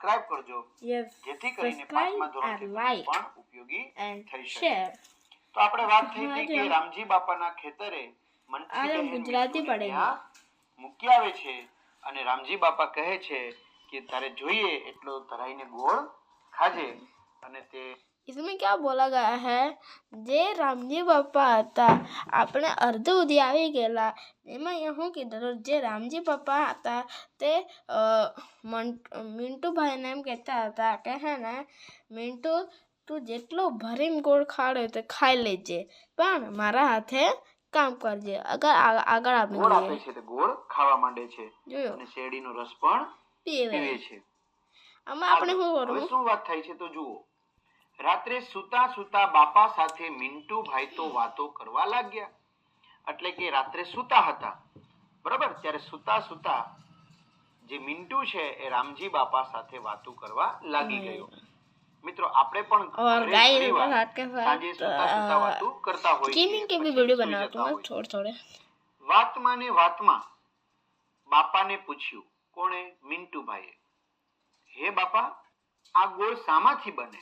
Subscribe કરજો જેથી કરીને પાંચમા ધોરણથી પણ ઉપયોગી થઈ શકે। તો આપણે વાત થઈ હતી કે રામજી બાપાના ખેતરે ગુજરાતી પડેગી મૂકી આવે છે અને રામજી બાપા કહે છે કે તારે જોઈએ એટલો ધરાઈને ગોળ ખાજે અને તે इसमें क्या बोला गया है जे रामजी बापा હતા આપણે અર્ધ ઉધી આવી ગયેલા એમાં હું કીધું જે રામજી પપ્પા હતા તે મિન્ટુભાઈને એમ કહેતા હતા કે હે ને મિન્ટુ તું જેટલો ભરીને ગોળ ખાડે તો ખાઈ લેજે પણ મારા હાથે કામ કરજે। આગળ આપણે ગોળ આપે છે તે ગોળ ખાવા માંડે છે અને શેરડીનો રસ પણ પીવે છે। આમાં આપણે શું વાત થાય છે તો જુઓ। રાત્રે સુતા સુતા બાપા સાથે મિન્ટુભાઈ તો વાતો કરવા લાગ્યા। એટલે કે રાત્રે સુતા હતા બરાબર, ત્યારે સુતા સુતા જે મિન્ટુ છે એ રામજી બાપા સાથે વાતો કરવા લાગી ગયો। મિત્રો આપણે પણ સાંજે સુતા સુતા વાતો કરતા હોઈએ गेमिंग के भी वीडियो बनाता हूं थोड़े વાતમાં ને વાતમાં બાપાને પૂછ્યું, કોણે? મિન્ટુભાઈએ, હે બાપા આ ગોળ શામાંથી બને?